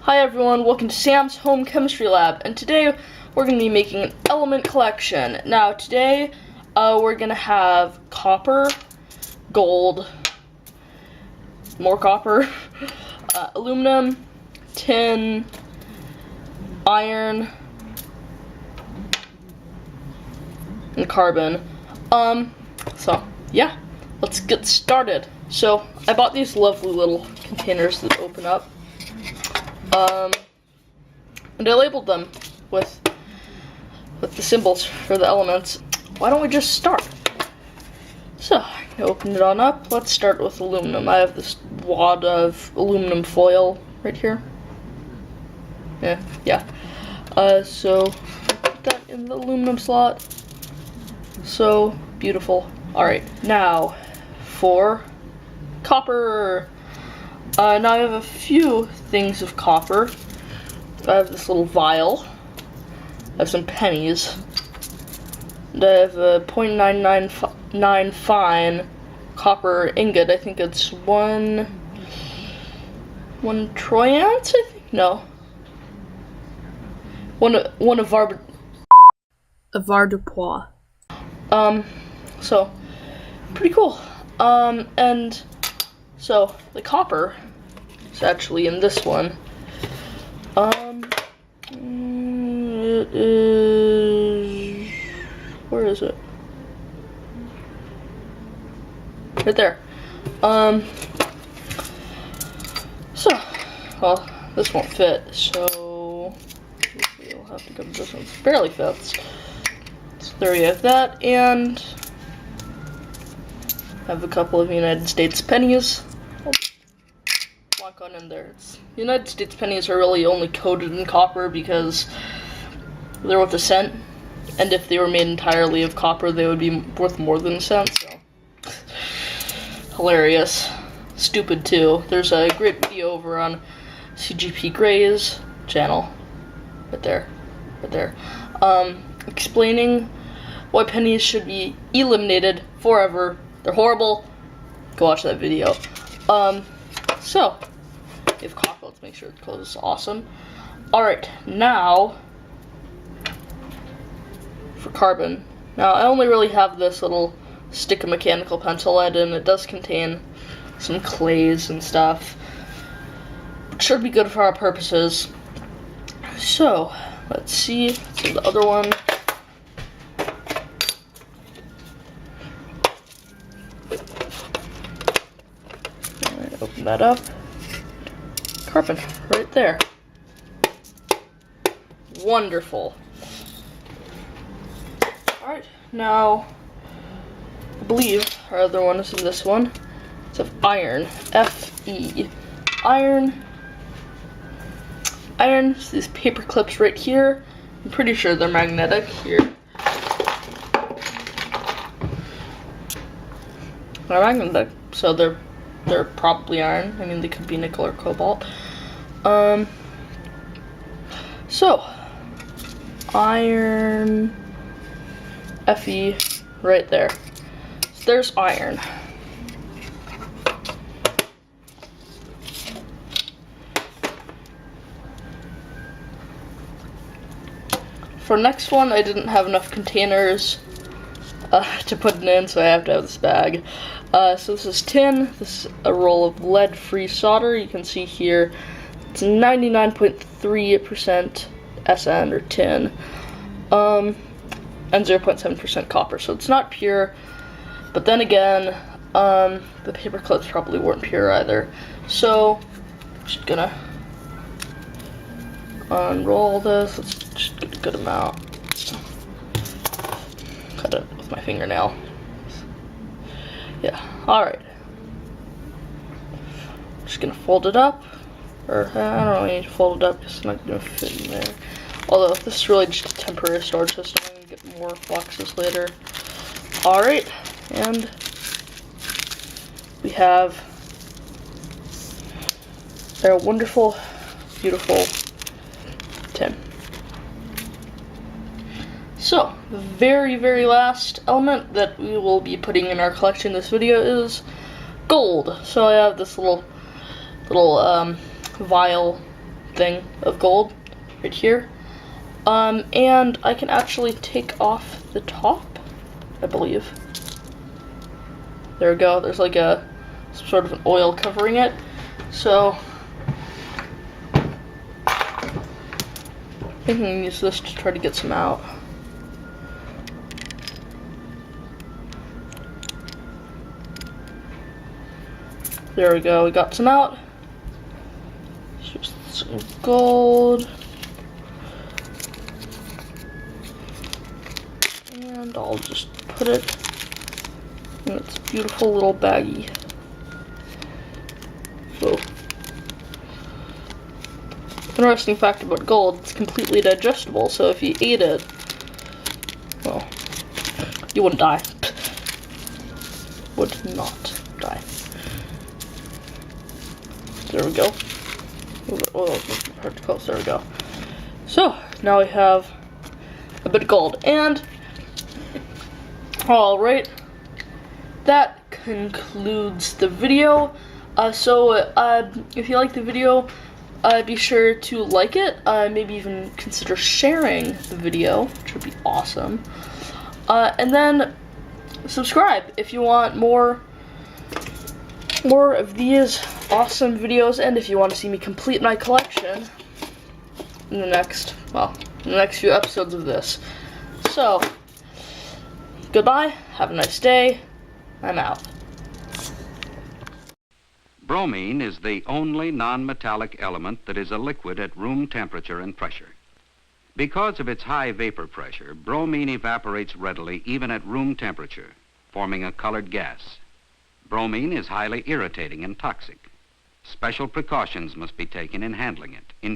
Hi everyone, welcome to Sam's Home Chemistry Lab, and today we're going to be making an element collection. Now today we're going to have copper, gold, more copper, aluminum, tin, iron, and carbon. So yeah, let's get started. So I bought these lovely little containers that open up. And I labeled them with the symbols for the elements. Why don't we just start? So, I open it on up. Let's start with aluminum. I have this wad of aluminum foil right here. Yeah. So, put that in the aluminum slot. So, beautiful. Alright, now, for copper. Now I have a few things of copper. I have this little vial. I have some pennies. And I have a 0.999 fine copper ingot. I think it's one troyance, I think? No. One avoirdupois. So, pretty cool. And so, the copper is actually in this one. It is... where is it? Right there. So, well, this won't fit, so we'll have to go to this one. It barely fits. So there we have that, and I have a couple of United States pennies. Lock on in there. United States pennies are really only coated in copper because they're worth a cent, and if they were made entirely of copper, they would be worth more than a cent. So hilarious, stupid too. There's a great video over on CGP Gray's channel, right there, explaining why pennies should be eliminated forever. They're horrible. Go watch that video. So, we have copper. Let's make sure the clothes is awesome. Alright, now for carbon. Now, I only really have this little stick of mechanical pencil lead, and it does contain some clays and stuff. It should be good for our purposes. So, let's see the other one. Alright, open that up. Carbon, right there. Wonderful. Alright, now, I believe our other one is in this one. It's of iron, Fe. Iron, so these paper clips right here. I'm pretty sure they're magnetic. Here. They're magnetic, so they're probably iron. I mean, they could be nickel or cobalt. So, iron, Fe, right there. So there's iron. For next one, I didn't have enough containers to put it in, so I have to have this bag. So this is tin. This is a roll of lead-free solder. You can see here it's 99.3% SN or tin, and 0.7% copper. So it's not pure, but then again, the paper clips probably weren't pure either. So I'm just gonna unroll this. Let's just get a good amount. Cut it with my fingernail. Yeah, alright. Just gonna fold it up. Or, I don't really need to fold it up because it's not gonna fit in there. Although, this is really just a temporary storage system. I'm gonna get more boxes later. Alright, and we have our wonderful, beautiful tin. So, the very, very last element that we will be putting in our collection in this video is gold. So I have this little vial thing of gold right here. And I can actually take off the top, I believe. There we go. There's like some sort of an oil covering it. So I think I'm gonna use this to try to get some out. There we go. We got some out. Just some gold. And I'll just put it in its beautiful little baggie. So, interesting fact about gold, it's completely digestible, so if you ate it, well, you wouldn't die. Would not die. There we go. Oh, it's hard to close. There we go. So, now we have a bit of gold. And, alright, that concludes the video. If you like the video, be sure to like it. Maybe even consider sharing the video, which would be awesome. And then subscribe if you want more of these awesome videos, and if you want to see me complete my collection in the next few episodes of this. So, goodbye, have a nice day, I'm out. Bromine is the only non-metallic element that is a liquid at room temperature and pressure. Because of its high vapor pressure, bromine evaporates readily even at room temperature, forming a colored gas. Bromine is highly irritating and toxic. Special precautions must be taken in handling it.